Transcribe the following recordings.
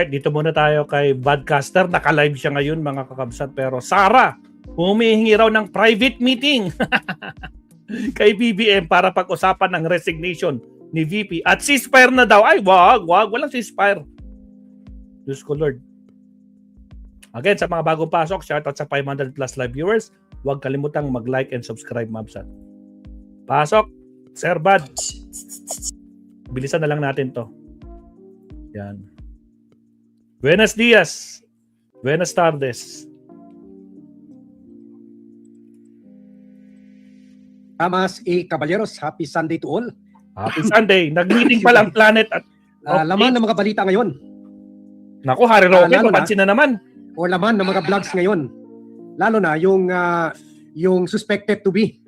Alright, dito muna tayo kay Badcaster. Naka-live siya ngayon mga kakabsat. Pero Sara, humihingi raw ng private meeting kay BBM para pag-usapan ng resignation ni VP. At ceasefire na daw. Ay, wag. Walang ceasefire. Diyos ko Lord. Again, sa mga bagong pasok, shoutout sa 500 plus live viewers. Huwag kalimutang mag-like and subscribe, Mabsat. Pasok, Sir Bad. Bilisan na lang natin to. Yan. Buenos días. Buenas tardes. Damas y caballeros, happy Sunday to all. Happy Sunday. Nag-meeting pa lang Planet at Laman ng mga balita ngayon. Naku, Harry Roque, papansin na naman. O laman ng mga vlogs ngayon. Lalo na yung suspected to be,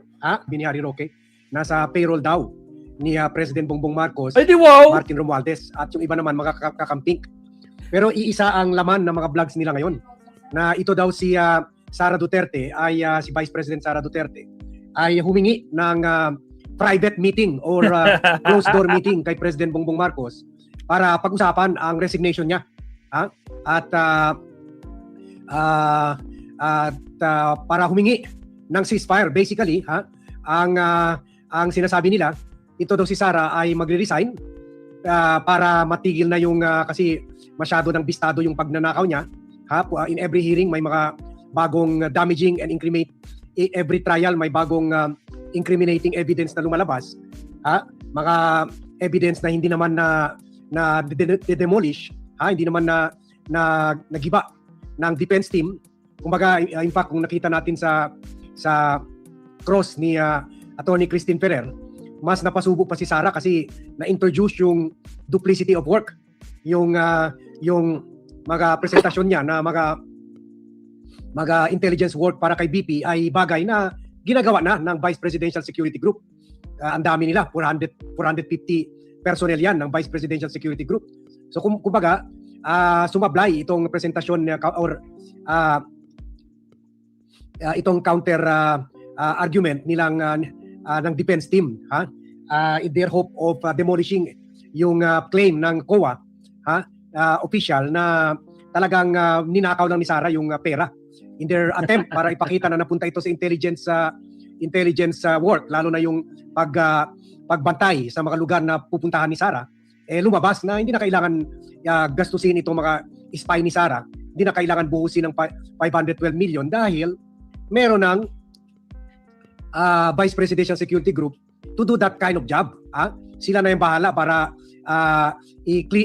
ni Harry Roque, nasa payroll daw ni President Bongbong Marcos, Ay, di wow. Martin Romualdez, at yung iba naman mga kakamping. Pero iisa ang laman ng mga vlogs nila ngayon. Na ito daw si Sara Duterte, si Vice President Sara Duterte, ay humingi ng private meeting or closed door meeting kay President Bongbong Marcos para pag-usapan ang resignation niya. At para humingi ng ceasefire. Basically, ang sinasabi nila, ito daw si Sara ay magre-resign para matigil na yung kasi masyado ng bistado yung pagnanakaw niya. In every hearing may mga bagong damaging and every trial may bagong incriminating evidence na lumalabas. Mga evidence na hindi naman na demolish, hindi naman na nagiba ng defense team. Kumbaga, in fact, kung nakita natin sa cross ni Attorney Christine Ferrer, mas napasubo pa si Sara kasi na-introduce yung duplicity of work. Yung mga presentasyon niya na mga intelligence work para kay BP ay bagay na ginagawa na ng Vice Presidential Security Group. Ang dami nila, 450 personnel yan ng Vice Presidential Security Group. So kumbaga, sumablay itong presentasyon or itong counter argument nilang ng defense team in their hope of demolishing yung claim ng COA official na talagang ninakaw lang ni Sara yung pera in their attempt para ipakita na napunta ito sa intelligence work, lalo na yung pagbantay sa mga lugar na pupuntahan ni Sara. Lumabas na hindi na kailangan gastusin itong mga spy ni Sara, hindi na kailangan buhusin ng 512 million dahil meron ng Vice Presidential Security Group to do that kind of job. Sila na yung bahala para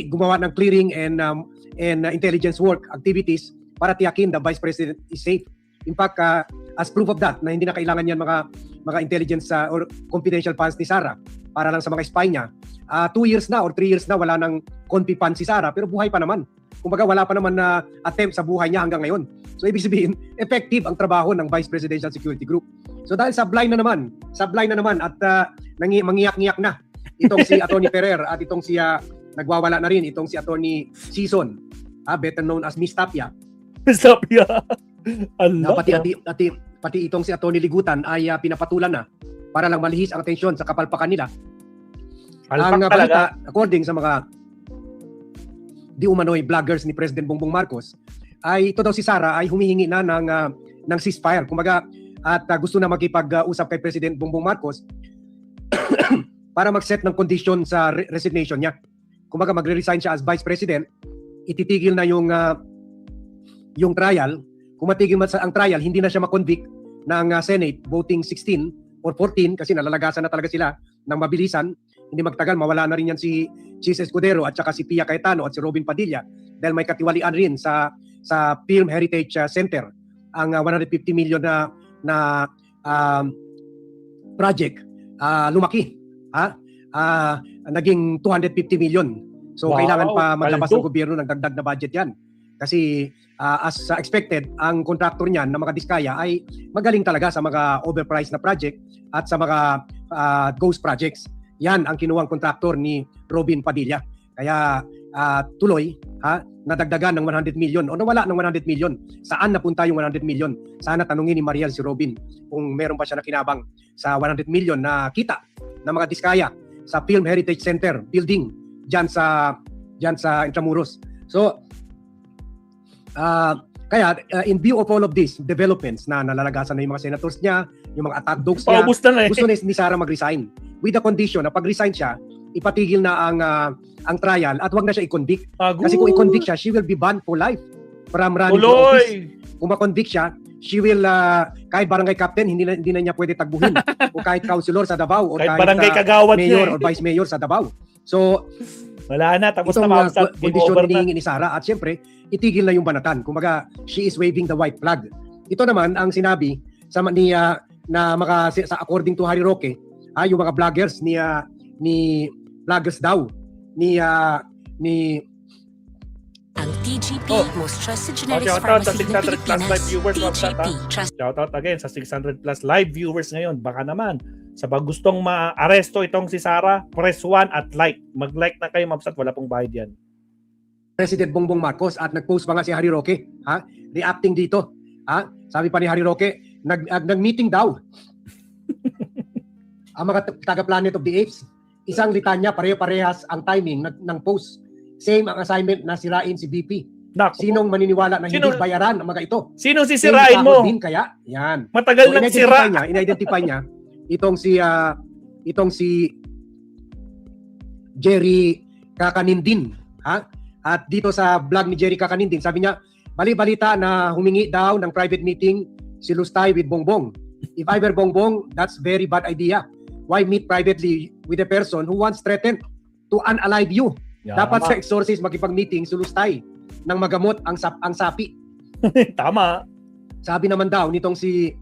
gumawa ng clearing and intelligence work activities para tiyakin the Vice President is safe. In fact, as proof of that, na hindi na kailangan yan mga intelligence or confidential funds ni Sara para lang sa mga spy niya. 2 years na or 3 years na wala nang confi fund si Sara pero buhay pa naman. Kumbaga wala pa naman na attempt sa buhay niya hanggang ngayon. So ibig sabihin, effective ang trabaho ng Vice Presidential Security Group. So dahil sablay na naman at mangiyak-ngiyak na itong si Attorney Ferrer at itong si nagwawala na rin itong si Attorney Season, better known as Miss Tapia. Miss Tapia. Pati itong si Attorney Ligutan ay pinapatulan na para lang malihis ang atensyon sa kapalpakan nila. Ang balita, according sa mga di umano'y vloggers ni President Bongbong Marcos, ay ito daw si Sara ay humihingi na ng ceasefire. Kumbaga, at gusto na makipag-usap kay President Bongbong Marcos para mag-set ng condition sa resignation niya. Kumbaga, magre-resign siya as Vice President, ititigil na yung trial. Kung matigil ang trial, hindi na siya makonvict ng Senate voting 16 or 14 kasi nalalagasan na talaga sila ng mabilisan. Hindi magtagal, mawala na rin yan si Chis Escudero at saka si Pia Cayetano at si Robin Padilla dahil may katiwalian rin sa Film Heritage Center ang 150 million na project lumaki. Naging 250 million. So kailangan pa maglabas ng gobyerno ng dagdag na budget yan. Kasi as expected, ang contractor niyan na mga Diskaya ay magaling talaga sa mga overpriced na project at sa mga ghost projects. Yan ang kinuwang kontraktor ni Robin Padilla. Kaya tuloy, nadagdagan ng 100 million o nawala ng 100 million. Saan napunta yung 100 million? Sana tanungin ni Mariel si Robin kung meron pa siya nakinabang sa 100 million na kita ng mga Diskaya sa Film Heritage Center building dyan sa Intramuros. So, Kaya in view of all of these developments na nalalagasan na yung mga senators niya, yung mga attack dogs niya, Paubos na eh. gusto ni Sara mag-resign with the condition na pag-resign siya, ipatigil na ang trial at wag na siya i-convict. Kasi kung i-convict siya, she will be banned for life from running for office. Kung ma-convict siya, she will, kahit barangay captain, hindi na niya pwede tagbuhin. O kahit councilor sa Davao, o kahit barangay kagawad mayor niya, or vice mayor sa Davao. So, wala na, tapos itong na mamsat, kondisyon hinihingi ni Sara at siyempre, itigil na yung banatan. Kumbaga, she is waving the white flag. Ito naman ang sinabi sa according to Harry Roque, yung mga vloggers ni vloggers daw ni ang TGP, most trusted genetics shoutout sa pharmacy in 600 the plus live Pilipinas. viewers, TGP, trust Shoutout again sa 600 plus live viewers ngayon. Baka naman, sa pag gustong ma-aresto itong si Sara, press 1 at like. Mag-like na kayo, mabsat, wala pong bayad yan. President Bongbong Marcos at nag-post pa nga si Harry Roque, reacting dito. Sabi pa ni Harry Roque, nag-meeting daw ang mga taga Planet of the Apes. Isang litanya, pareho-parehas ang timing ng post. Same ang assignment na sirain si BP. Naku, Sinong maniniwala na hindi bayaran ang mga ito? sino sisirain mo? Din kaya? Yan. Matagal nang sira. In-identify niya itong si Jerry Kakanindin. At dito sa vlog ni Jerry Kakanindin, sabi niya, bali-balita na humingi daw ng private meeting si Lustay with Bongbong. If I were Bongbong, that's very bad idea. Why meet privately with a person who once threatened to unalive you? Dapat sa exorcist makipag-meeting si Lustay nang magamot ang sapi. Tama. Sabi naman daw nitong si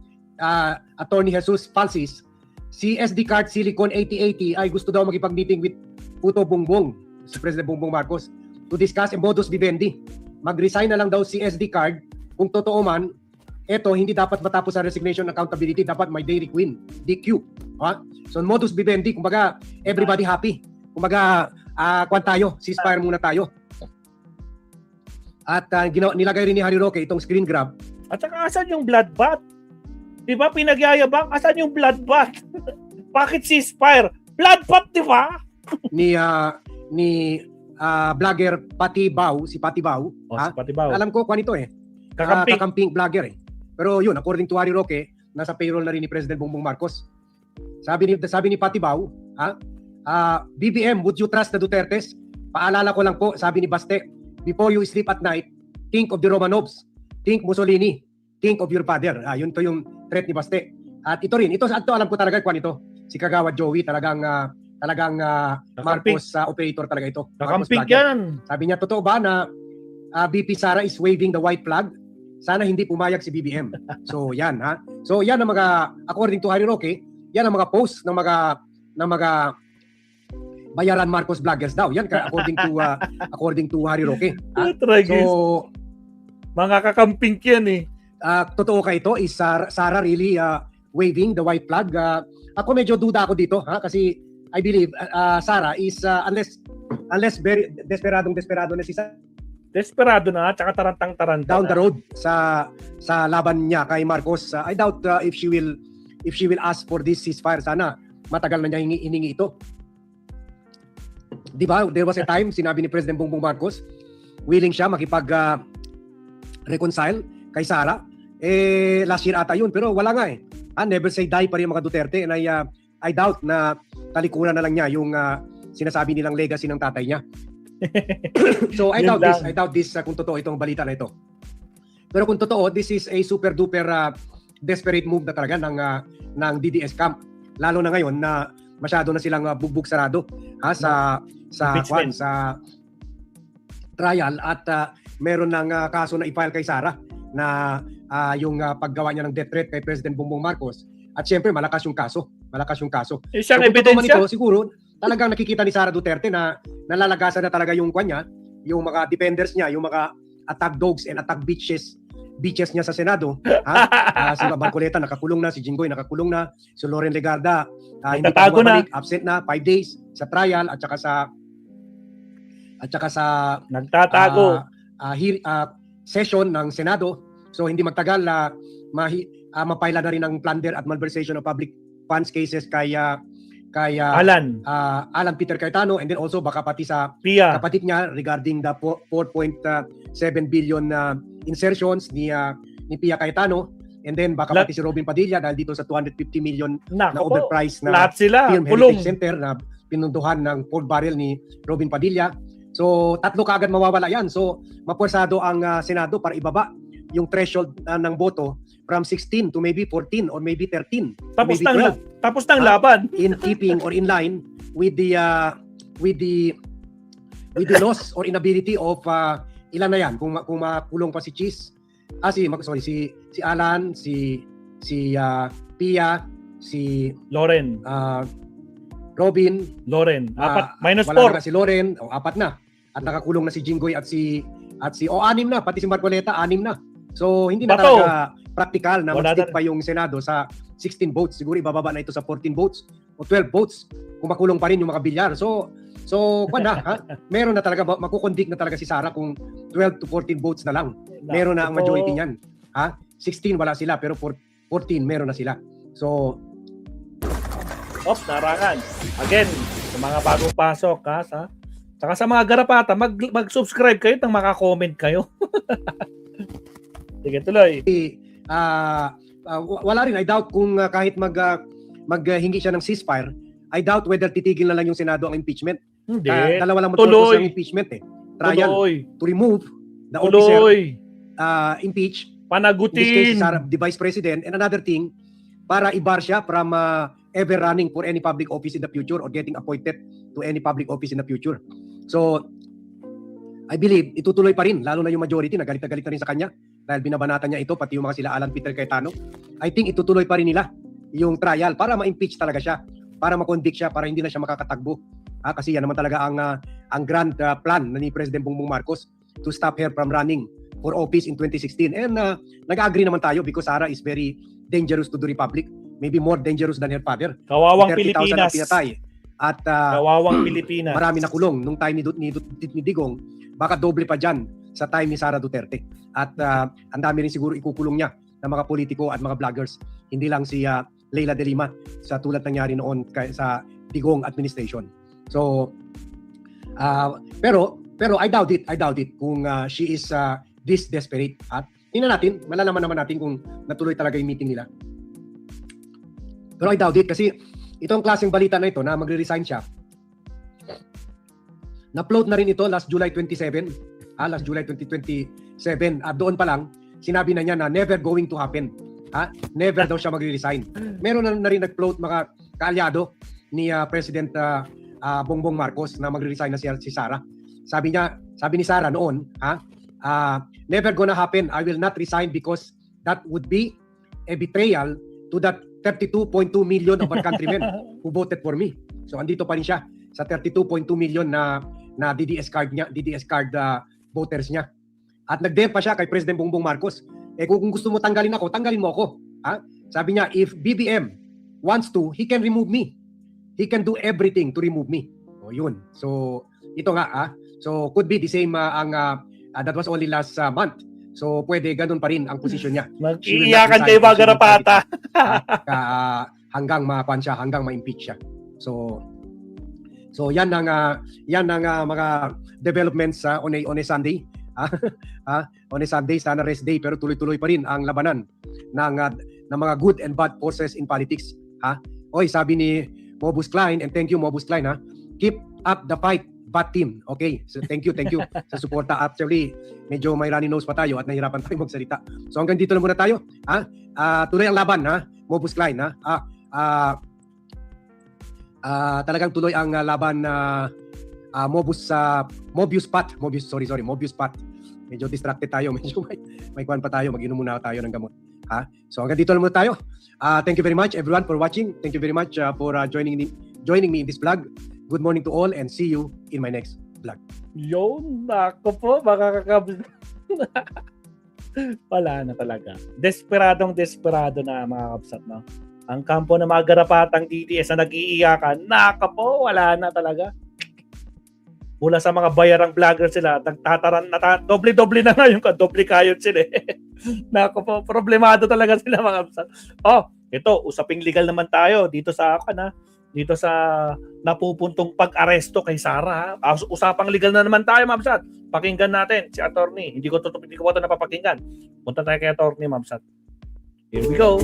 Attorney Jesus Falsis, si SD card Silicon 8080 ay gusto daw makipag-meeting with Puto Bongbong, si President Bongbong Marcos, to discuss a modus vivendi. Mag-resign na lang daw si SD card. Kung totoo man, eto hindi dapat matapos sa resignation accountability, dapat may Dairy Queen, DQ. So modus vivendi, kumbaga everybody happy. Kumbaga kwan tayo, ceasefire muna tayo. At nilagay rin ni Harry Roque itong screen grab. At saka asan yung bloodbath? Di ba pinagyayabang? Asan yung bloodbath? Bakit ceasefire? Bloodbath, di ba? ni vlogger Pati Bao, si Pati Bao. Si Pati Bao. Alam ko kung ito kakamping vlogger Pero yun, according to Harry Roque, nasa payroll na rin ni President Bongbong Marcos. Sabi ni Pati Bao, BBM, would you trust the Dutertes? Paalala ko lang po, sabi ni Baste, before you sleep at night, think of the Romanovs, think Mussolini, think of your father. Yun to yung threat ni Baste. At ito alam ko talaga kung ito. Si Kagawad Joey, talagang Marcos operator talaga ito. Kakamping yan. Sabi niya, totoo ba na BP Sara is waving the white flag? Sana hindi pumayag si BBM. So yan So yan ang mga, according to Harry Roque, yan ang mga posts ng mga bayaran Marcos vloggers daw. Yan according to Harry Roque. So mga kakamping yan totoo ka ito, is Sara really waving the white flag? Ako medyo duda ako dito kasi I believe Sara is unless very desperado na si Sara. Desperado na, tsaka tarantang-taranta down the road sa laban niya kay Marcos. I doubt if she will ask for this ceasefire. Sana matagal na niya hiningi ito. Di ba? There was a time, sinabi ni President Bongbong Marcos, willing siya makipag-reconcile kay Sara. Last year ata yun, pero wala nga never say die pa rin mga Duterte. And I doubt na talikuran na lang niya yung sinasabi nilang legacy ng tatay niya. So I doubt this kung totoo itong balita na ito. Pero kung totoo, this is a super duper desperate move na talaga ng DDS camp. Lalo na ngayon na masyado na silang bugbog sarado sa trial at meron ng kaso na i-file kay Sara na yung paggawa niya ng death threat kay President Bongbong Marcos. At syempre malakas yung kaso. Isang so, ebidensya. Siguro talagang nakikita ni Sara Duterte na nalalagasan na talaga yung kanya, yung mga defenders niya, yung mga attack dogs and attack bitches niya sa Senado. Si Barcoleta nakakulong na, si Jinggoy nakakulong na, si Loren Legarda hindi pa bumabalik, absent na 5 days sa trial at saka sa nagtatago session ng Senado. So hindi magtagal mapaila na rin ang plunder at malversation of public funds cases kay kay Alan Peter Cayetano, and then also baka pati sa Pia. kapatid niya regarding the 4.7 billion insertions ni Pia Cayetano, and then baka pati si Robin Padilla dahil dito sa 250 million na Nako po. overpriced na Lahat sila. Film Kulong. Heritage Center na pinunduhan ng pork barrel ni Robin Padilla. So tatlo kaagad mawawala yan. So mapuwersado ang Senado para ibaba yung threshold ng boto from 16 to maybe 14 or maybe 13. Tapos maybe nang 12. tapos nang laban. In keeping or in line with the loss or inability of ilan na yan kung makulong pa si Cheese, si Alan, si Pia, si Loren. Robin, Apat. Minus wala 4. na si Loren, apat na. At nakakulong na si Jinggoy at si anim na, pati si Marcoleta, 6 na. So hindi na Bato. talaga practical na Wala mag-stick na. pa yung Senado sa 16 votes. Siguro ibababa na ito sa 14 votes o 12 votes kung makulong pa rin yung mga bilyar. So meron na talaga, makukonvict na talaga si Sara kung 12 to 14 votes na lang. Meron na ang majority niyan. 16 wala sila, pero 14 meron na sila. So Narangan. Again, sa mga bagong pasok, saka sa mga garapata, mag-subscribe kayo at maka-comment kayo. Sige, tuloy. Wala rin. I doubt kung kahit maghingi siya ng ceasefire, I doubt whether titigil na lang yung Senado ang impeachment. Hindi. Dalawa lang mag-purpose Tuloy. ng impeachment Trial Tuloy. to remove the officer Tuloy. impeached, in this case, Panagutin. Sara, the Vice President, and another thing, para ibar siya from ever running for any public office in the future or getting appointed to any public office in the future. So, I believe itutuloy pa rin, lalo na yung majority, nagalit na rin sa kanya dahil binabanatan niya ito, pati yung mga sila Alan Peter Cayetano. I think itutuloy pa rin nila yung trial para ma-impeach talaga siya, para ma-convict siya, para hindi na siya makakatagbo. Kasi yan naman talaga ang grand plan ni President Bongbong Marcos to stop her from running for office in 2016. And nag-agree naman tayo because Sara is very dangerous to the Republic, maybe more dangerous than her father. Kawawang 30,000 na Pilipinas. pinatay. At Kawawang Pilipinas. marami na kulong nung time ni Digong, baka doble pa dyan sa time ni Sara Duterte. At ang dami rin siguro ikukulong niya ng mga politiko at mga vloggers. Hindi lang si Leila de Lima sa tulad nangyari noon sa Digong administration. So, pero I doubt it kung she is this desperate. At tingnan natin, malalaman naman natin kung natuloy talaga yung meeting nila. Pero I doubt it kasi itong klaseng balita na ito na magre-resign siya. Na-float na rin ito last July 27, last July 2027. Doon pa lang, sinabi na niya na never going to happen. Never daw siya magre-resign. Meron na rin nag-float mga kaalyado ni President Bongbong Marcos na magre-resign na si Sara. Sabi ni Sara noon, never gonna happen. I will not resign because that would be a betrayal to that 32.2 million of our countrymen who voted for me. So andito pa rin siya sa 32.2 million na DDS card voters niya. At nag-DM pa siya kay President Bongbong Marcos. Kung gusto mo tanggalin ako, tanggalin mo ako. Sabi niya, if BBM wants to, he can remove me. He can do everything to remove me. O yun. So ito nga so could be the same that was only last month. So pwede ganun pa rin ang posisyon niya. Mag-iiyakan kayo ba garapata? Hanggang makuan siya, hanggang ma-impeach siya. So yan ang mga developments on a Sunday. On a Sunday, sana rest day, pero tuloy-tuloy pa rin ang labanan ng mga good and bad forces in politics. Oy, sabi ni Mobus Klein, and thank you Mobus Klein, keep up the fight, bad team. Okay, so thank you sa suporta. Actually, medyo may runny nose pa tayo at nahirapan tayo magsalita. So hanggang dito lang muna tayo. Tuloy ang laban, Mobus Klein. Talagang tuloy ang laban Mobius Pat. Medyo distracted tayo, medyo may kwan pa tayo, mag-inom muna tayo ng gamot. So hanggang dito lang muna tayo. Thank you very much everyone for watching. Thank you very much for joining me in this vlog. Good morning to all and see you in my next vlog. Yun, nako po, makakakabs. Wala na talaga. Desperado na mga kapsat, no? Ang kampo na mga garapatang DDS na nag-iiyakan, nako po, wala na talaga. Mula sa mga bayarang vlogger sila, doble-doble na nga yung doble kayod sila. Nako po, problemado talaga sila mga kapsat. Ito, usaping legal naman tayo dito sa dito sa napupuntong pag-aresto kay Sara. Usapang legal na naman tayo, Ma'am Sat. Pakinggan natin si attorney. Hindi ko ito napapakinggan. Punta tayo kay attorney, Ma'am Sat. Here we go.